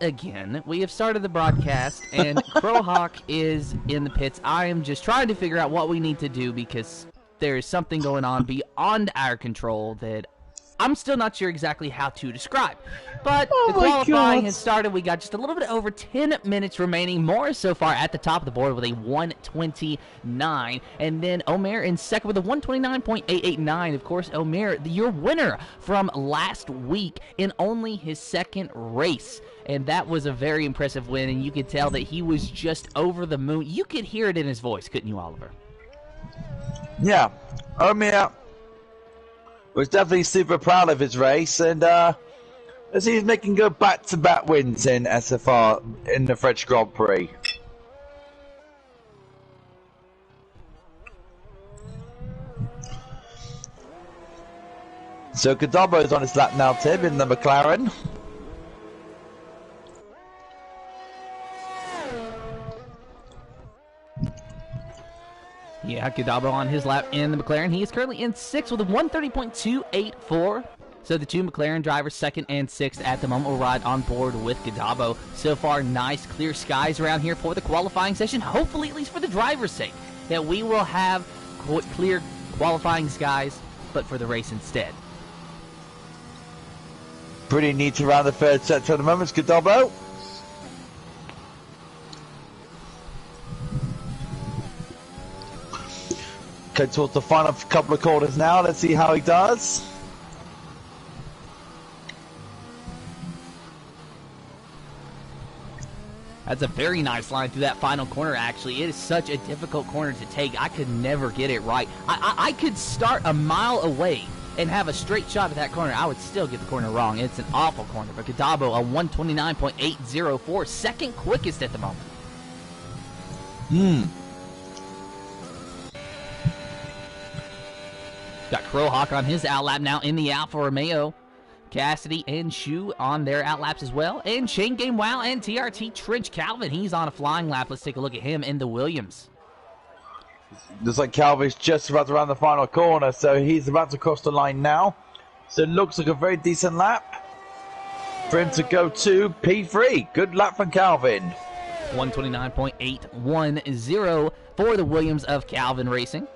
again. We have started the broadcast, and Crowhawk is in the pits. I am just trying to figure out what we need to do because there is something going on beyond our control that I'm still not sure exactly how to describe. But the qualifying has started. We got just a little bit over 10 minutes remaining. Morris so far at the top of the board with a 129. And then Omer in second with a 129.889. Of course, Omer, your winner from last week in only his second race. And that was a very impressive win, and you could tell that he was just over the moon. You could hear it in his voice, couldn't you, Oliver? Yeah. Omer was definitely super proud of his race, and as he's making good back-to-back wins in SFR in the French Grand Prix. So Godabo is on his lap now, Tim, in the McLaren. Yeah, Godabo on his lap in the McLaren. He is currently in sixth with a 130.284. So the two McLaren drivers, second and sixth at the moment, will ride on board with Godabo. So far, nice clear skies around here for the qualifying session. Hopefully, at least for the driver's sake, that we will have clear qualifying skies, but for the race instead. Pretty neat around the third sector at the moment, Godabo. Okay, towards the final couple of corners now. Let's see how he does. That's a very nice line through that final corner, actually. It is such a difficult corner to take. I could never get it right. I could start a mile away and have a straight shot at that corner. I would still get the corner wrong. It's an awful corner. But Godabo, a 129.804, second quickest at the moment. Got Crowhawk on his outlap now in the Alfa Romeo. Cassidy and Shu on their outlaps as well. And Chain Game Wow and TRT Trench Calvin, he's on a flying lap. Let's take a look at him in the Williams. Looks like Calvin's just about around the final corner, so he's about to cross the line now. So it looks like a very decent lap for him to go to P3. Good lap from Calvin. 129.810 for the Williams of Calvin Racing.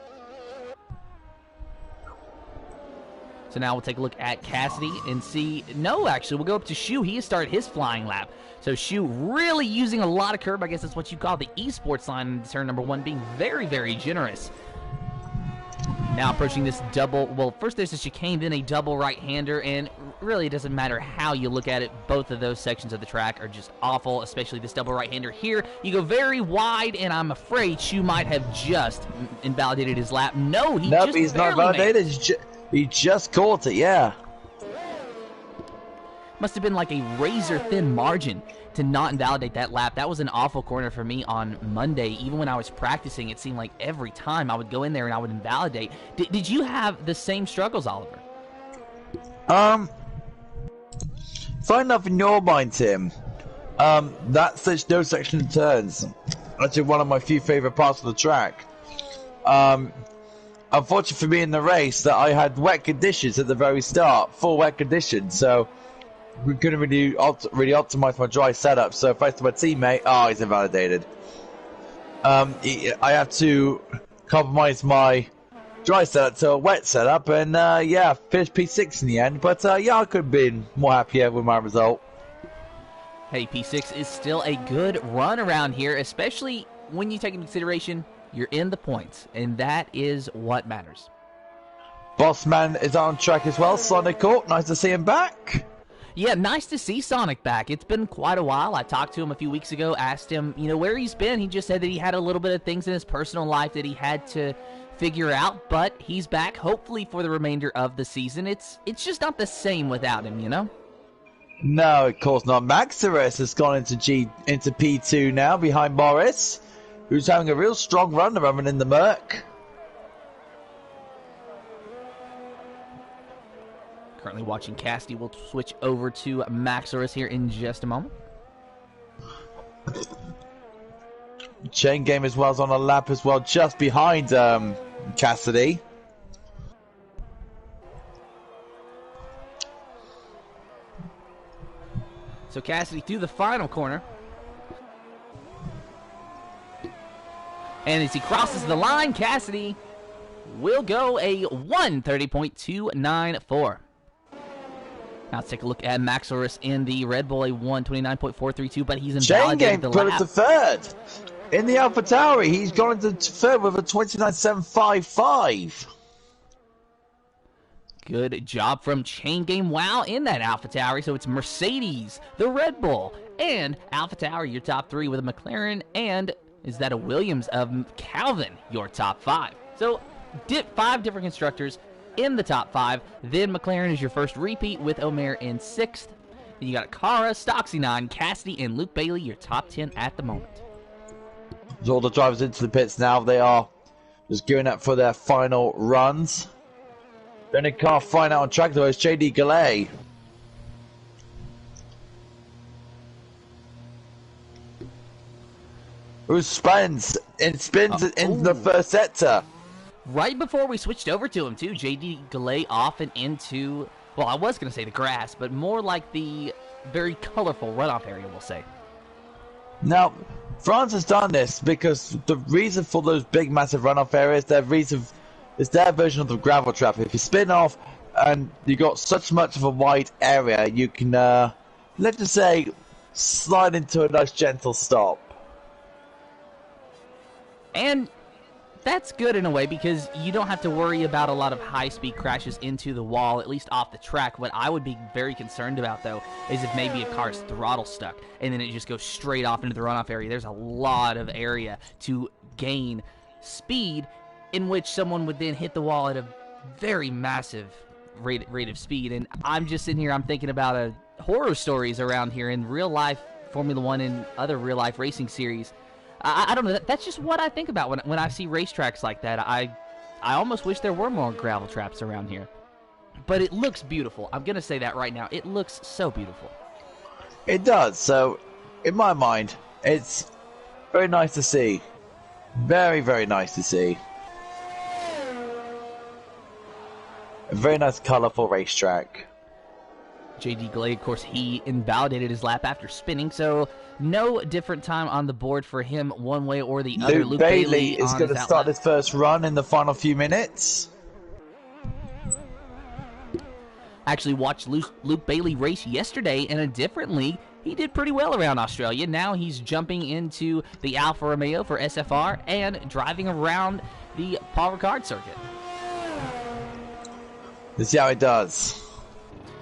So now we'll take a look at Cassidy and see. No, actually, we'll go up to Shu. He has started his flying lap. So Shu really using a lot of curb. I guess that's what you call the esports line in turn number one, being very, very generous. Now approaching this double. Well, first there's a chicane, then a double right-hander, and really it doesn't matter how you look at it. Both of those sections of the track are just awful, especially this double right-hander here. You go very wide, and I'm afraid Shu might have just invalidated his lap. No, he's not validated. He just caught it, yeah. Must have been like a razor-thin margin to not invalidate that lap. That was an awful corner for me on Monday. Even when I was practicing, it seemed like every time I would go in there and I would invalidate. Did you have the same struggles, Oliver? Fine enough in your mind, Tim. Those section of turns. Actually, one of my few favorite parts of the track. Unfortunately for me in the race, that I had wet conditions at the very start, full wet conditions, so we couldn't really optimize my dry setup. So thanks to my teammate, he's invalidated. I have to compromise my dry setup to a wet setup, and yeah, finished P6 in the end. But yeah, I could have been more happier with my result. Hey, P6 is still a good run around here, especially when you take into consideration you're in the points, and that is what matters. Bossman is on track as well. Sonic Court, nice to see him back. Yeah, nice to see Sonic back. It's been quite a while. I talked to him a few weeks ago, asked him, where he's been. He just said that he had a little bit of things in his personal life that he had to figure out, but he's back, hopefully for the remainder of the season. It's just not the same without him, No, of course not. Maximus has gone into P2 now, behind Morris, who's having a real strong run around in the Merc. Currently watching Cassidy. We'll switch over to Maximus here in just a moment. Chain Game as well is on a lap as well, just behind Cassidy. So Cassidy through the final corner. And as he crosses the line, Cassidy will go a 1:30.294. Now let's take a look at Maxorus in the Red Bull, a 1:29.432, but he's invalidated the lap. Chain Gang put it to third. In the AlphaTauri, he's gone into third with a 29.755. Good job from Chain Game Wow in that AlphaTauri. So it's Mercedes, the Red Bull, and AlphaTauri, your top three, with a McLaren, and is that a Williams of Calvin, your top five. So 5 different constructors in the top 5. Then McLaren is your first repeat with Omer in 6th. Then you got Akara, Stoxy9, Cassidy, and Luke Bailey, your top 10 at the moment. So all the drivers into the pits now. They are just gearing up for their final runs. Then a car flying out on track though is JD Gallet. Who spins into the first sector. Right before we switched over to him, too, JD Gallet off and into, well, I was going to say the grass, but more like the very colorful runoff area, we'll say. Now, France has done this because the reason for those big, massive runoff areas, is their version of the gravel trap. If you spin off and you got such much of a wide area, you can, let's just say, slide into a nice, gentle stop. And that's good in a way because you don't have to worry about a lot of high-speed crashes into the wall, at least off the track. What I would be very concerned about, though, is if maybe a car's throttle stuck and then it just goes straight off into the runoff area. There's a lot of area to gain speed in which someone would then hit the wall at a very massive rate of speed. And I'm just sitting here, I'm thinking about horror stories around here in real-life Formula One and other real-life racing series. I don't know. That's just what I think about when I see racetracks like that. I almost wish there were more gravel traps around here. But it looks beautiful. I'm going to say that right now. It looks so beautiful. It does. So, in my mind, it's very nice to see. Very, very nice to see. A very nice, colorful racetrack. JD Gallet, of course, he invalidated his lap after spinning, so no different time on the board for him one way or the other. Luke Bailey is going to start his first run in the final few minutes. Actually watched Luke Bailey race yesterday in a different league. He did pretty well around Australia. Now he's jumping into the Alfa Romeo for SFR and driving around the Paul Ricard circuit. Let's see how it does.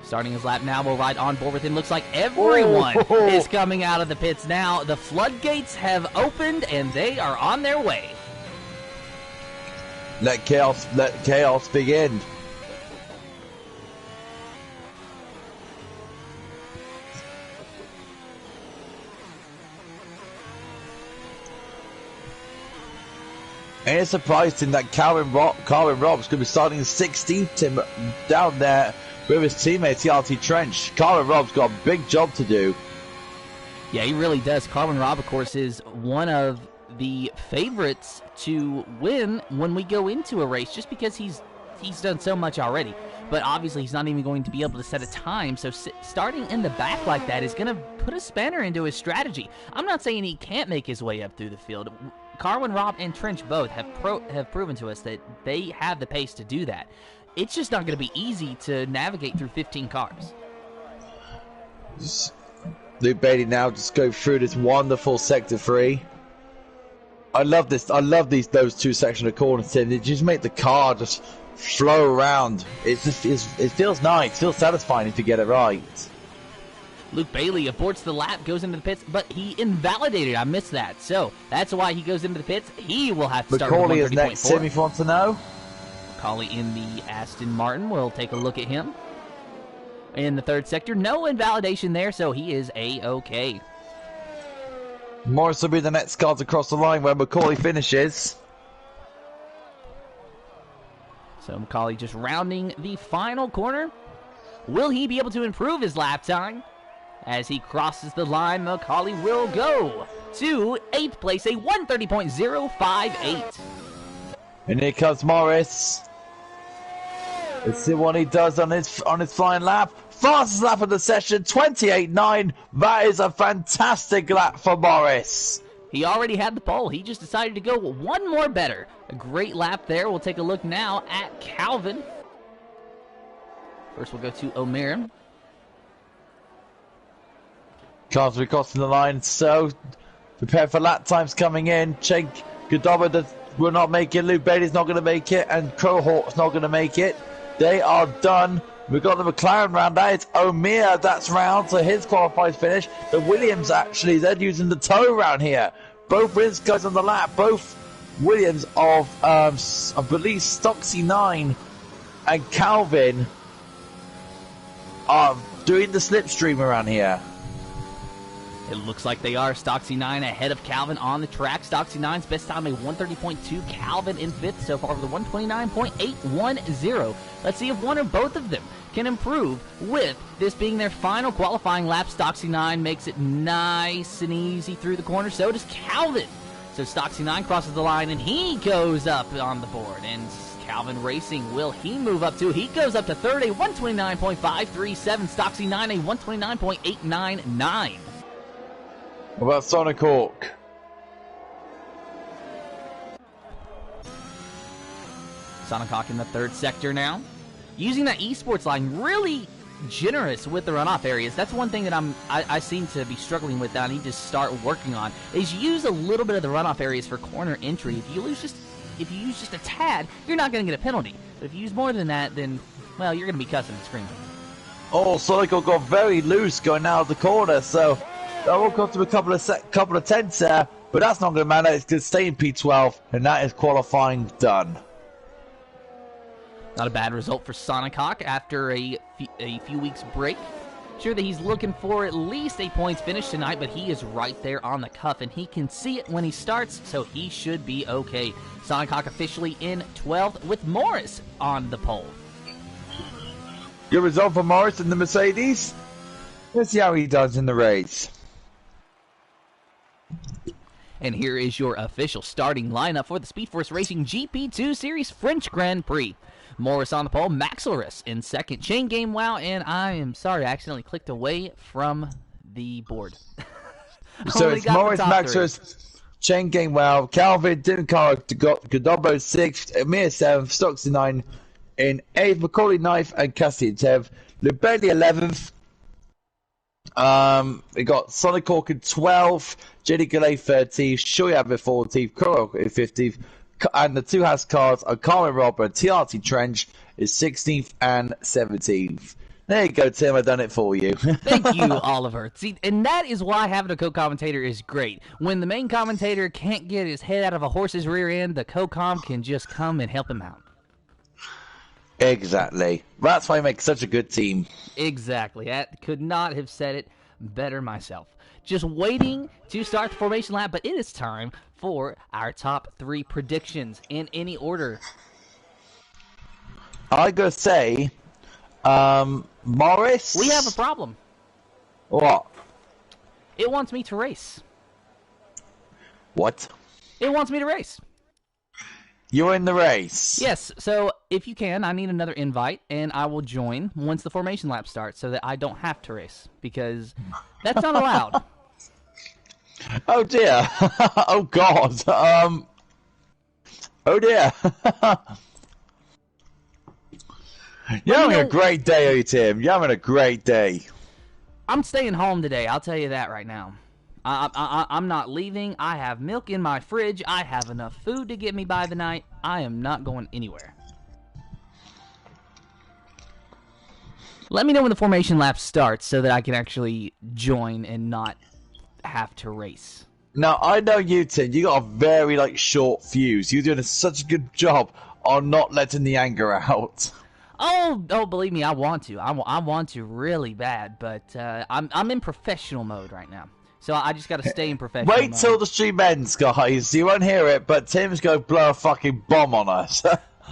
Starting his lap now, we'll ride on board with him. Looks like everyone is coming out of the pits now. The floodgates have opened, and they are on their way. Let chaos begin. And it's surprising that Calvin Robb's going to be starting 16th down there with his teammate TRT Trench. Calvin Robb's got a big job to do. Yeah, he really does. Calvin Robb, of course, is one of the favorites to win when we go into a race, just because he's done so much already. But obviously, he's not even going to be able to set a time, so starting in the back like that is going to put a spanner into his strategy. I'm not saying he can't make his way up through the field. Calvin Robb and Trench both have proven to us that they have the pace to do that. It's just not going to be easy to navigate through 15 cars. Luke Bailey now just go through this wonderful sector 3. I love this. I love those two sections of corners, Tim. They just make the car just flow around. It feels nice. It feels satisfying if you get it right. Luke Bailey aborts the lap, goes into the pits, but he invalidated. I missed that. So that's why he goes into the pits. He will have to start with 130.4. Macaulay is next, Tim, if you want to know. Macaulay in the Aston Martin. We'll take a look at him. In the third sector, no invalidation there, so he is A-OK. Morris will be the next car to cross the line where Macaulay finishes. So Macaulay just rounding the final corner. Will he be able to improve his lap time? As he crosses the line, Macaulay will go to 8th place, a 130.058. And here comes Morris. Let's see what he does on his flying lap. Fastest lap of the session, 28.9. That is a fantastic lap for Morris. He already had the pole. He just decided to go one more better. A great lap there. We'll take a look now at Calvin. First, we'll go to Omer. Cars will be crossing the line, so prepare for lap times coming in. Cenk Godoba will not make it. Luke Bailey's not going to make it, and Crowhawk's not going to make it. They are done. We've got the McLaren round. That is Omer, that's round, so his qualified finish. The Williams, actually, they're using the tow round here. Both Williams guys on the lap. Both Williams of, I believe, Stocksy 9 and Calvin are doing the slipstream around here. It looks like they are. Stocksy 9 ahead of Calvin on the track. Stocksy 9's best time a 130.2. Calvin in fifth so far with a 129.810. Let's see if one or both of them can improve with this being their final qualifying lap. Stocksy 9 makes it nice and easy through the corner. So does Calvin. So Stocksy 9 crosses the line and he goes up on the board. And Calvin Racing, will he move up too? He goes up to third, a 129.537. Stocksy 9, a 129.899. What about Sonic Hawk? Sonic Hawk in the third sector now. Using that esports line, really generous with the runoff areas. That's one thing that I seem to be struggling with that I need to start working on, is use a little bit of the runoff areas for corner entry. If you use just a tad, you're not going to get a penalty. But if you use more than that, then, well, you're going to be cussing and screaming. Oh, Sonic Hawk got very loose going out of the corner, so that will cost him a couple of tenths there, but that's not going to matter. It's going to stay in P12, and that is qualifying done. Not a bad result for Sonic Hawk after a few weeks break. Sure that he's looking for at least a points finish tonight, but he is right there on the cuff, and he can see it when he starts, so he should be okay. Sonic Hawk officially in 12th with Morris on the pole. Good result for Morris in the Mercedes. Let's see how he does in the race. And here is your official starting lineup for the Speed Force Racing GP2 Series French Grand Prix. Morris on the pole, Maxilrus in second, Chain Game Wow, and I am sorry, I accidentally clicked away from the board. So it's Morris, Maxilrus, Chain Game Wow, Calvin, Dincar, Godobo 6th, Amir 7th, Stocksy 9 in 8th, Macaulay 9th, and Cassie 10th, Lubelli 11th. We got Sonic Hawk in 12th, Jenny Galley 13th, Shoyab in 14th, Kurok in 15th, and the two house cars are Carmen Robber and TRT Trench is 16th and 17th. There you go, Tim. I've done it for you. Thank you, Oliver. See, and that is why having a co-commentator is great. When the main commentator can't get his head out of a horse's rear end, the co-com can just come and help him out. Exactly. That's why I make such a good team. Exactly. I could not have said it better myself. Just waiting to start the formation lap, but it is time for our top 3 predictions in any order. I gotta say, Morris. We have a problem. What? It wants me to race. What? It wants me to race. You're in the race. Yes, so if you can, I need another invite, and I will join once the formation lap starts so that I don't have to race, because that's not allowed. Oh dear. Oh god. Oh dear. You're having a great day, are you, Tim? You're having a great day. I'm staying home today, I'll tell you that right now. I'm not leaving. I have milk in my fridge. I have enough food to get me by the night. I am not going anywhere. Let me know when the formation lap starts so that I can actually join and not have to race. Now, I know you, Tim. You got a very, short fuse. You're doing such a good job on not letting the anger out. Oh, believe me, I want to. I want to really bad, but I'm in professional mode right now. So I just got to stay in professional Wait mode. till the stream ends, guys. You won't hear it, but Tim's going to blow a fucking bomb on us.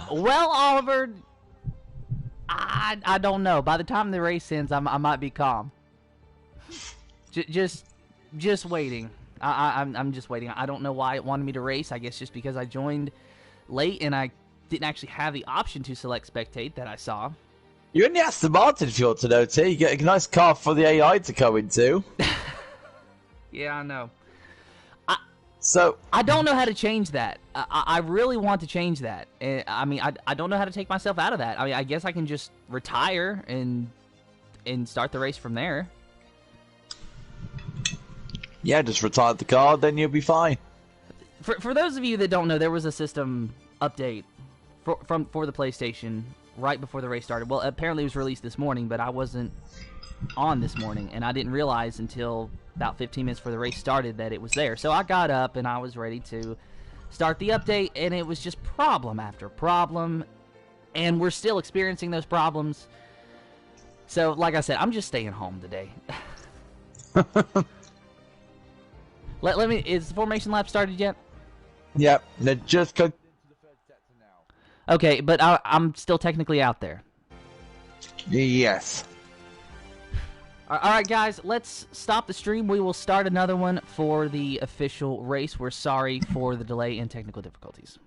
Well, Oliver, I don't know. By the time the race ends, I might be calm. Just waiting. I'm just waiting. I don't know why it wanted me to race. I guess just because I joined late and I didn't actually have the option to select spectate that I saw. You're in the Aston Martin field to know, T. You get a nice car for the AI to go into. Yeah, I know. So I don't know how to change that. I really want to change that. I mean, I don't know how to take myself out of that. I mean, I guess I can just retire and start the race from there. yeah, just retire the car, then you'll be fine. For those of you that don't know, there was a system update for the PlayStation right before the race started. Well, apparently it was released this morning, but I wasn't on this morning, and I didn't realize until about 15 minutes before the race started that it was there. So I got up and I was ready to start the update, and it was just problem after problem, and we're still experiencing those problems. So, like I said, I'm just staying home today. Let me. Is the formation lap started yet? Yep, they're just into the third sector now. Okay, but I'm still technically out there. Yes. All right, guys, let's stop the stream. We will start another one for the official race. We're sorry for the delay and technical difficulties.